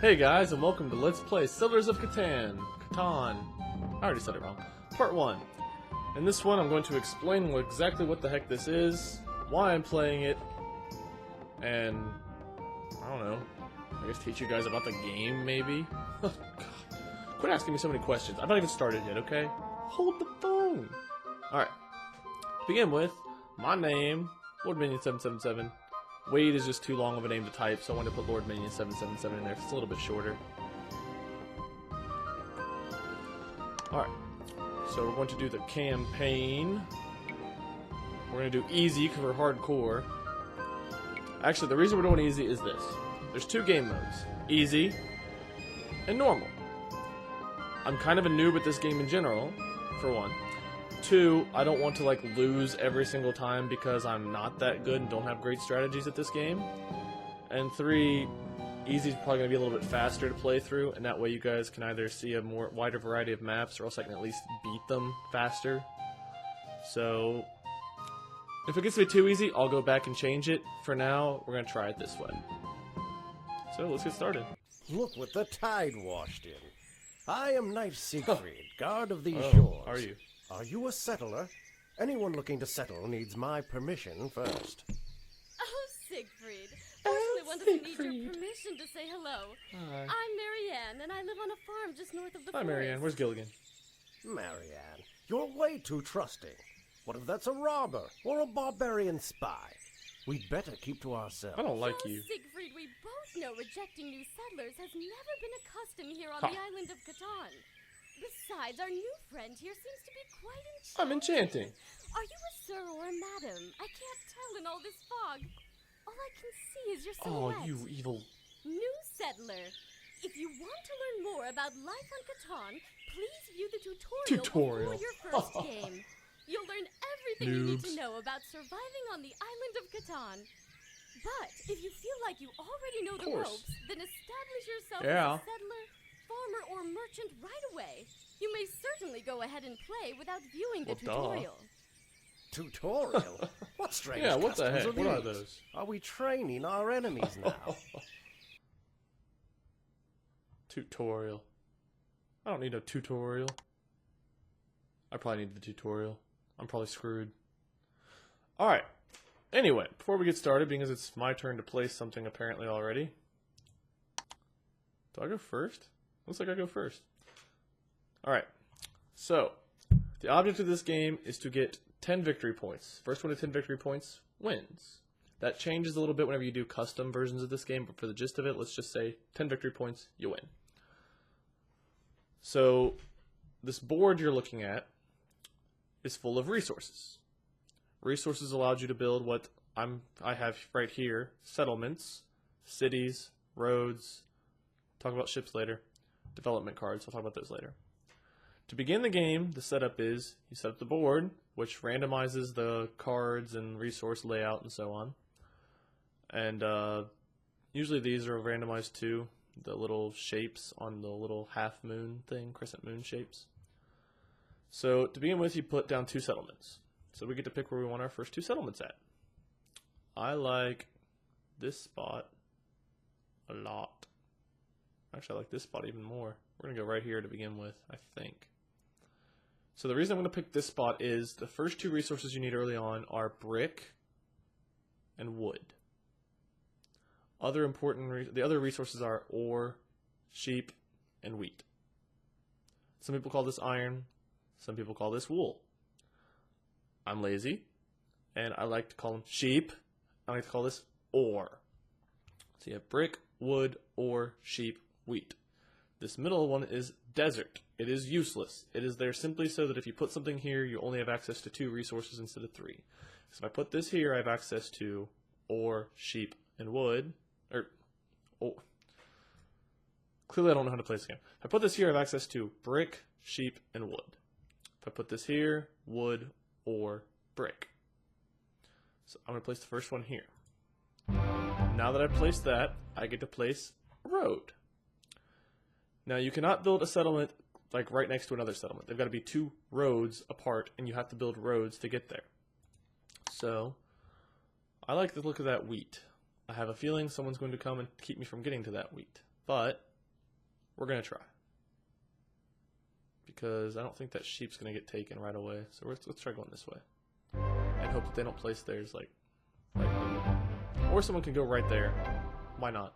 Hey guys, and welcome to Let's Play Settlers of Catan. Catan. I already said it wrong. Part 1. In this one, I'm going to explain exactly what the heck this is, why I'm playing it, and I don't know. I guess teach you guys about the game, maybe? Quit asking me so many questions. I've not even started yet, okay? Hold the phone! Alright. To begin with, my name, Lord Minion 777. Wade is just too long of a name to type, so I wanted to put Lord Minion 777 in there. It's a little bit shorter. Alright. So we're going to do the campaign. We're going to do easy because we're hardcore. Actually, the reason we're doing easy is this. There's two game modes. Easy and normal. I'm kind of a noob at this game in general, for one. Two, I don't want to like lose every single time because I'm not that good and don't have great strategies at this game. And three, easy is probably going to be a little bit faster to play through, and that way you guys can either see a wider variety of maps, or else I can at least beat them faster. So, if it gets to be too easy, I'll go back and change it. For now, we're going to try it this way. So, let's get started. Look what the tide washed in. I am Knight Siegfried, guard of these shores. Are you? Are you a settler? Anyone looking to settle needs my permission first. Oh, Siegfried. Firstly, wanted to need your permission to say hello. Hi. I'm Marianne, and I live on a farm just north of the Hi, forest. Marianne. Where's Gilligan? Marianne, you're way too trusting. What if that's a robber or a barbarian spy? We'd better keep to ourselves. I don't like Well, you. Siegfried, we both know rejecting new settlers has never been a custom here on the island of Catan. Besides, our new friend here seems to be quite enchanting. I'm enchanting. Are you a sir or a madam? I can't tell in all this fog. All I can see is your silhouette. Oh, you evil. New settler. If you want to learn more about life on Catan, please view the tutorial before your first game. You'll learn everything you need to know about surviving on the island of Catan. But if you feel like you already know the ropes, then establish yourself as a settler, farmer, or merchant right away. You may certainly go ahead and play without viewing the tutorial. Tutorial? What strange Yeah, what the customs heck? are What are these? those? Are we training our enemies now? Tutorial. I don't need a tutorial. I probably need the tutorial. I'm probably screwed. Alright. Anyway, before we get started, because it's my turn to place something apparently already. Do I go first? Looks like I go first. Alright. So, the object of this game is to get 10 victory points. First one to 10 victory points wins. That changes a little bit whenever you do custom versions of this game, but for the gist of it, let's just say 10 victory points, you win. So, this board you're looking at is full of resources. Resources allowed you to build what I have right here: settlements, cities, roads. Talk about ships later. Development cards. I'll talk about those later. To begin the game, the setup is you set up the board, which randomizes the cards and resource layout and so on. And usually these are randomized to the little shapes on the little half moon thing, crescent moon shapes. So to begin with, you put down 2 settlements. So we get to pick where we want our first 2 settlements at. I like this spot a lot. Actually, I like this spot even more. We're going to go right here to begin with, I think. So the reason I'm going to pick this spot is the first 2 resources you need early on are brick and wood. The other resources are ore, sheep, and wheat. Some people call this iron. Some people call this wool. I'm lazy, and I like to call them sheep. I like to call this ore. So you have brick, wood, ore, sheep, wheat. This middle one is desert. It is useless. It is there simply so that if you put something here, you only have access to 2 resources instead of 3. So if I put this here, I have access to ore, sheep, and wood. Clearly I don't know how to play this game. If I put this here, I have access to brick, sheep, and wood. If I put this here, wood, or brick. So I'm going to place the first one here. Now that I've placed that, I get to place a road. Now you cannot build a settlement like right next to another settlement. They've got to be 2 roads apart, and you have to build roads to get there. So I like the look of that wheat. I have a feeling someone's going to come and keep me from getting to that wheat. But we're going to try. Because I don't think that sheep's going to get taken right away. So let's try going this way. And hope that they don't place theirs like right there. Or someone can go right there. Why not?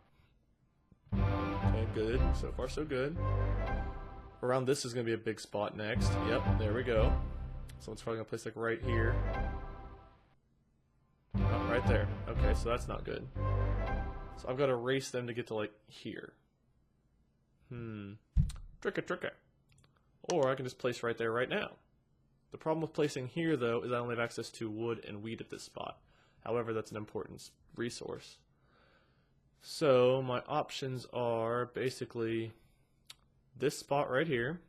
Okay, good. So far so good. Around this is going to be a big spot next. Yep, there we go. Someone's probably going to place like right here. Oh, right there. Okay, so that's not good. So I've got to race them to get to like here. Tricky. Or I can just place right there right now. The problem with placing here, though, is I only have access to wood and wheat at this spot. However, that's an important resource. So my options are basically this spot right here,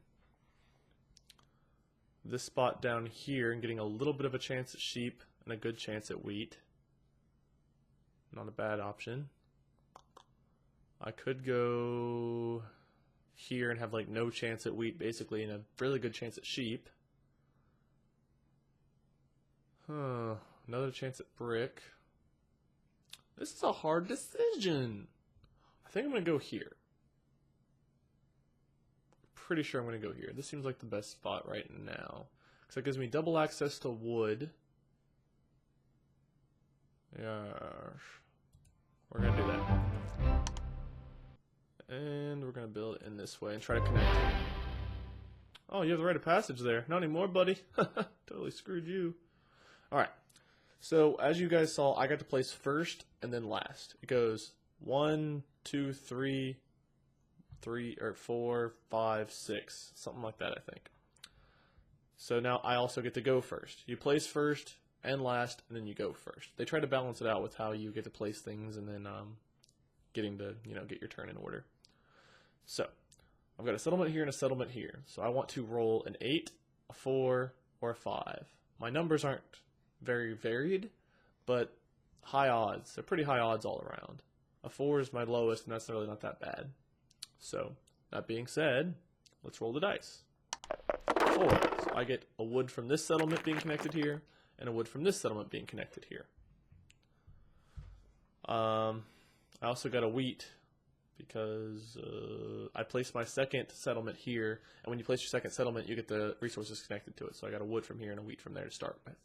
this spot down here, and getting a little bit of a chance at sheep and a good chance at wheat. Not a bad option. I could go here and have like no chance at wheat basically and a really good chance at sheep. Another chance at brick. This is a hard decision. I think I'm going to go here. Pretty sure I'm going to go here. This seems like the best spot right now. Because it gives me double access to wood. Yeah. We're going to do that. And we're going to build it in this way and try to connect. Oh, you have the rite of passage there. Not anymore, buddy. Totally screwed you. Alright. So, as you guys saw, I got to place first and then last. It goes 1, 2, 3, 4, 5, 6. Something like that, I think. So now I also get to go first. You place first and last, and then you go first. They try to balance it out with how you get to place things and then getting to, get your turn in order. So, I've got a settlement here and a settlement here. So I want to roll an 8, a 4, or a 5. My numbers aren't very varied, but high odds. They're pretty high odds all around. A 4 is my lowest, and that's really not that bad. So, that being said, let's roll the dice. 4. So I get a wood from this settlement being connected here, and a wood from this settlement being connected here. I also got a wheat because I placed my second settlement here, and when you place your second settlement, you get the resources connected to it. So I got a wood from here and a wheat from there to start with.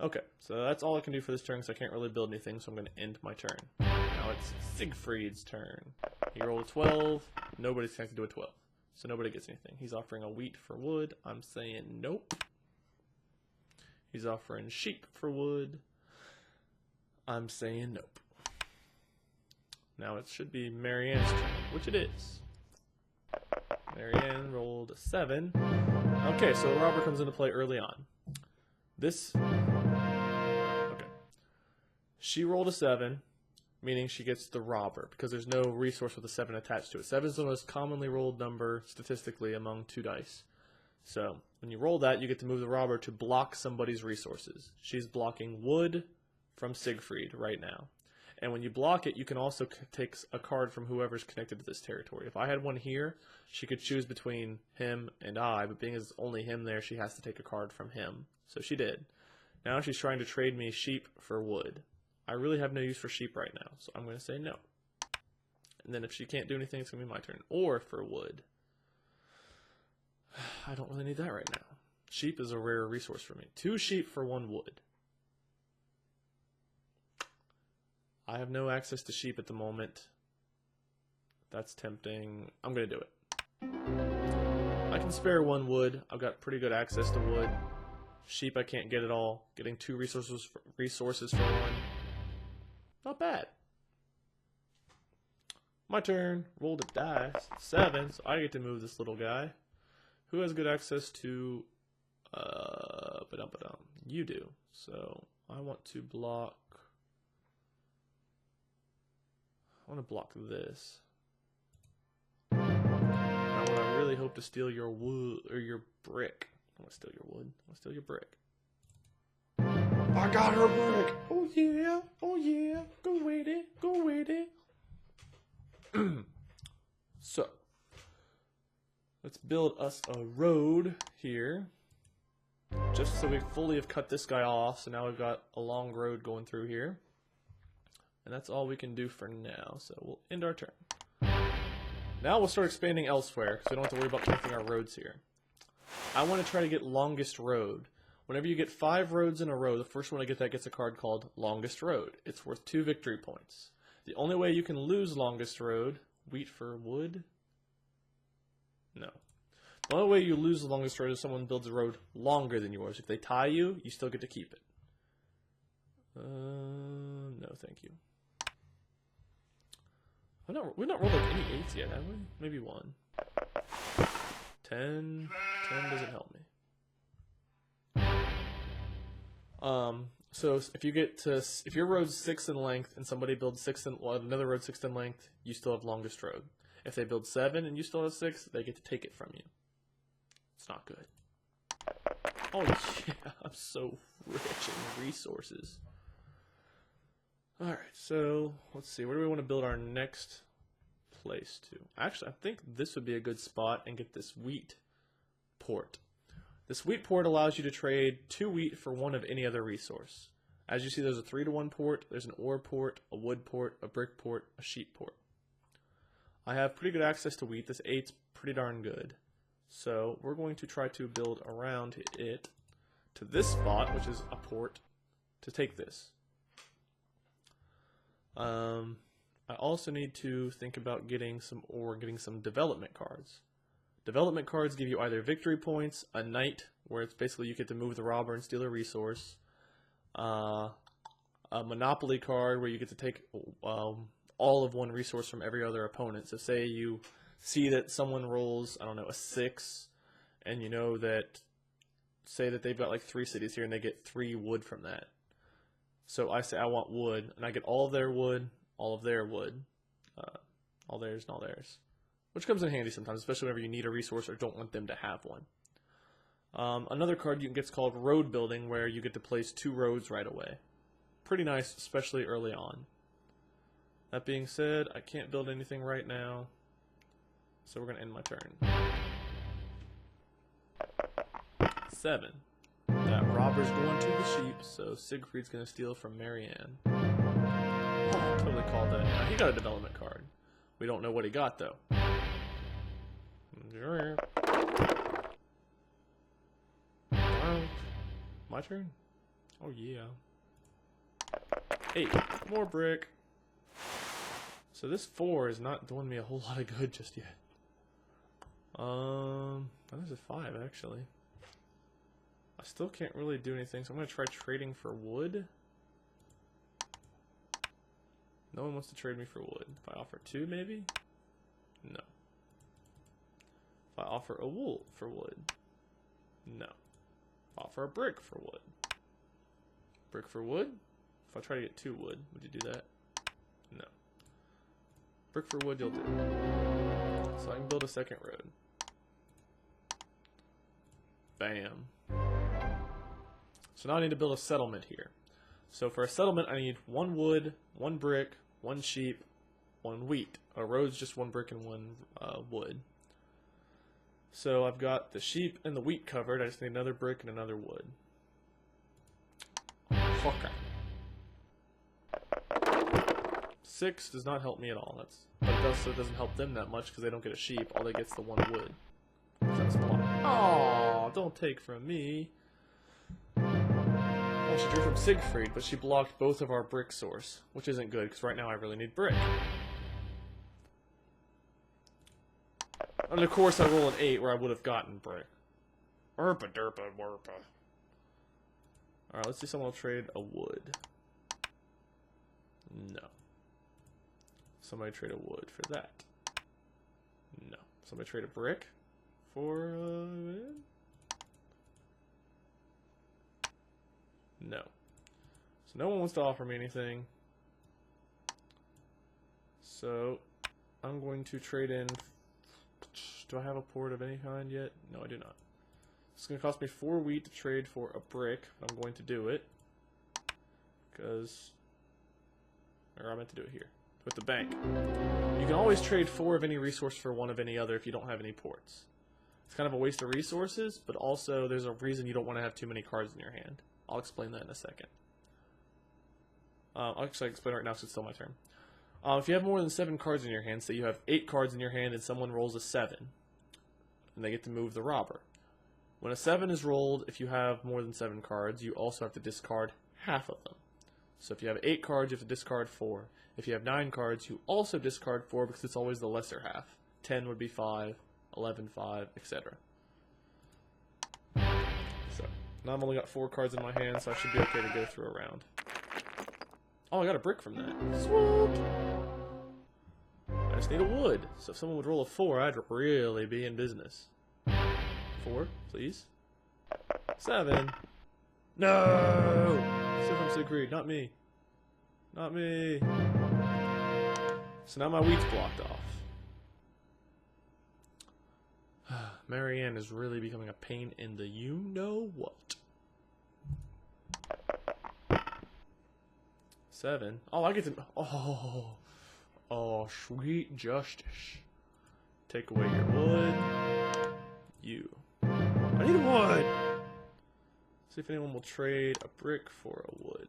Okay, so that's all I can do for this turn because I can't really build anything, so I'm going to end my turn. Now it's Siegfried's turn. He rolled a 12. Nobody's connected to a 12, so nobody gets anything. He's offering a wheat for wood. I'm saying nope. He's offering sheep for wood. I'm saying nope. Now it should be Marianne's turn, which it is. Marianne rolled a 7. Okay, so the robber comes into play early on. Okay. She rolled a 7, meaning she gets the robber, because there's no resource with a 7 attached to it. 7 is the most commonly rolled number, statistically, among 2 dice. So, when you roll that, you get to move the robber to block somebody's resources. She's blocking wood from Siegfried right now. And when you block it, you can also take a card from whoever's connected to this territory. If I had one here, she could choose between him and I, but being as only him there, she has to take a card from him. So she did. Now she's trying to trade me sheep for wood. I really have no use for sheep right now, so I'm going to say no. And then if she can't do anything, it's going to be my turn. Or for wood. I don't really need that right now. Sheep is a rare resource for me. 2 sheep for 1 wood. I have no access to sheep at the moment. That's tempting. I'm going to do it. I can spare 1 wood. I've got pretty good access to wood. Sheep I can't get at all. Getting 2 resources for 1. Not bad. My turn. Rolled a dice. 7, so I get to move this little guy. Who has good access to... You do. So, I want to block... I want to block this. Now, when I really hope to steal your wood, or your brick. I want to steal your wood. I want to steal your brick. I got her brick! Oh yeah! Oh yeah! Go with it! Go with it! So, let's build us a road here. Just so we fully have cut this guy off, so now we've got a long road going through here. And that's all we can do for now, so we'll end our turn. Now we'll start expanding elsewhere, because we don't have to worry about connecting our roads here. I want to try to get longest road. Whenever you get 5 roads in a row, the first one to get that gets a card called longest road. It's worth 2 victory points. The only way you can lose longest road, wheat for wood? No. The only way you lose the longest road is someone builds a road longer than yours. If they tie you, you still get to keep it. No, thank you. We've not rolled like any 8s yet, have we? Maybe 1. 10. 10 doesn't help me. So if you get to, if your road's 6 in length and somebody builds 6 in, well, another road 6 in length, you still have longest road. If they build 7 and you still have 6, they get to take it from you. It's not good. Oh yeah, I'm so rich in resources. Alright, so let's see, where do we want to build our next place to? Actually, I think this would be a good spot and get this wheat port. This wheat port allows you to trade 2 wheat for 1 of any other resource. As you see, there's a 3-to-1 port, there's an ore port, a wood port, a brick port, a sheep port. I have pretty good access to wheat. This 8's pretty darn good. So we're going to try to build around it to this spot, which is a port, to take this. I also need to think about getting some development cards. Development cards give you either victory points, a knight, where it's basically you get to move the robber and steal a resource, a monopoly card where you get to take all of one resource from every other opponent. So say you see that someone rolls, I don't know, a 6, and you know that, say that they've got like 3 cities here and they get 3 wood from that. So I say I want wood, and I get all of their wood, all of their wood, all theirs and all theirs. Which comes in handy sometimes, especially whenever you need a resource or don't want them to have one. Another card you can get is called Road Building, where you get to place 2 roads right away. Pretty nice, especially early on. That being said, I can't build anything right now, so we're going to end my turn. 7. That robber's going to the sheep, so Siegfried's going to steal from Marianne. Oh, totally called that. Now, he got a development card. We don't know what he got, though. My turn? Oh, yeah. 8. More brick. So this 4 is not doing me a whole lot of good just yet. There's a 5, actually. I still can't really do anything, so I'm going to try trading for wood. No one wants to trade me for wood. If I offer 2, maybe? No. If I offer a wool for wood? No. Offer a brick for wood? Brick for wood? If I try to get 2 wood, would you do that? No. Brick for wood, you'll do. So I can build a second road. Bam. So now I need to build a settlement here. So for a settlement, I need 1 wood, 1 brick, 1 sheep, 1 wheat. A road's just 1 brick and 1 wood. So I've got the sheep and the wheat covered. I just need another brick and another wood. Okay. 6 does not help me at all. But it also doesn't help them that much because they don't get a sheep. All they get's the 1 wood. That's Aww, don't take from me. Oh, she drew from Siegfried, but she blocked both of our brick source, which isn't good, because right now I really need brick. And of course I roll an 8 where I would have gotten brick. Erpa derpa werpa. Alright, let's see if someone will trade a wood. No. Somebody trade a wood for that. No. Somebody trade a brick for no. So no one wants to offer me anything. So I'm going to trade in. Do I have a port of any kind yet? No, I do not. It's going to cost me 4 wheat to trade for a brick. But I'm going to do it because, or I meant to do it here with the bank. You can always trade 4 of any resource for 1 of any other if you don't have any ports. It's kind of a waste of resources, but also there's a reason you don't want to have too many cards in your hand. I'll explain that in a second. I'll actually explain right now since it's still my turn. If you have more than 7 cards in your hand, say you have 8 cards in your hand and someone rolls a 7, and they get to move the robber. When a 7 is rolled, if you have more than 7 cards, you also have to discard half of them. So if you have 8 cards, you have to discard 4. If you have 9 cards, you also discard 4 because it's always the lesser half. 10 would be 5, 11, 5, etc. So, now I've only got 4 cards in my hand, so I should be okay to go through a round. Oh, I got a brick from that. Swoop! I just need a wood. So if someone would roll a 4, I'd really be in business. 4, please. 7. No! See if I'm so greedy. Not me. Not me. So now my wheat's blocked off. Marianne is really becoming a pain in the you-know-what. 7. Oh, I get to... Oh, sweet justice. Take away your wood. You. I need a wood! See if anyone will trade a brick for a wood.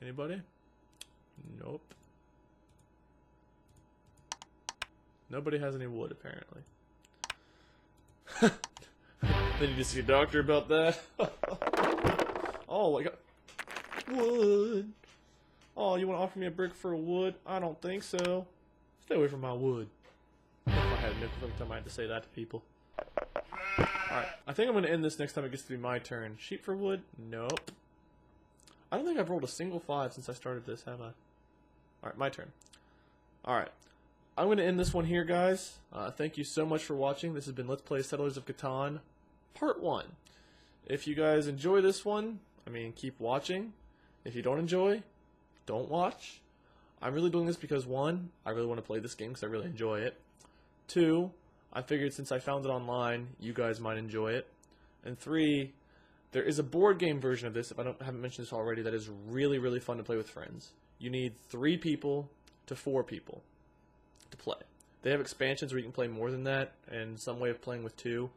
Anybody? Nope. Nobody has any wood, apparently. They need to see a doctor about that. Oh, I got wood. Oh, you want to offer me a brick for a wood? I don't think so. Stay away from my wood. If I had a nickel every time I had to say that to people. Alright, I think I'm going to end this next time it gets to be my turn. Sheep for wood? Nope. I don't think I've rolled a single 5 since I started this, have I? Alright, my turn. Alright. I'm going to end this one here, guys. Thank you so much for watching. This has been Let's Play Settlers of Catan, Part 1. If you guys enjoy this one, keep watching. If you don't enjoy, don't watch. I'm really doing this because, 1, I really want to play this game because I really enjoy it. 2, I figured since I found it online, you guys might enjoy it. And 3, there is a board game version of this, if I haven't mentioned this already, that is really, really fun to play with friends. You need 3 people to 4 people to play. They have expansions where you can play more than that, and some way of playing with 2,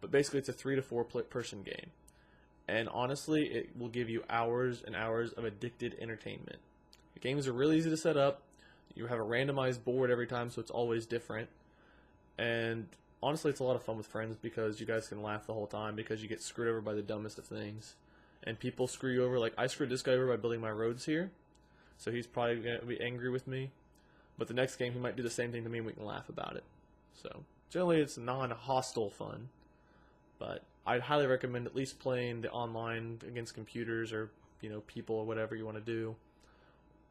but basically it's a 3 to 4 person game. And honestly, it will give you hours and hours of addicted entertainment. The games are really easy to set up. You have a randomized board every time, so it's always different. And honestly, it's a lot of fun with friends because you guys can laugh the whole time because you get screwed over by the dumbest of things. And people screw you over. Like, I screwed this guy over by building my roads here, so he's probably going to be angry with me. But the next game, he might do the same thing to me and we can laugh about it. So, generally, it's non-hostile fun. But I'd highly recommend at least playing the online against computers or, people or whatever you want to do.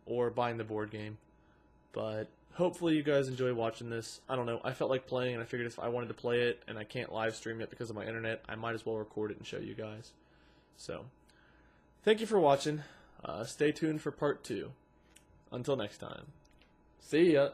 Or buying the board game. But hopefully you guys enjoy watching this. I don't know. I felt like playing and I figured if I wanted to play it and I can't live stream it because of my internet, I might as well record it and show you guys. So, thank you for watching. Stay tuned for part 2. Until next time. See ya!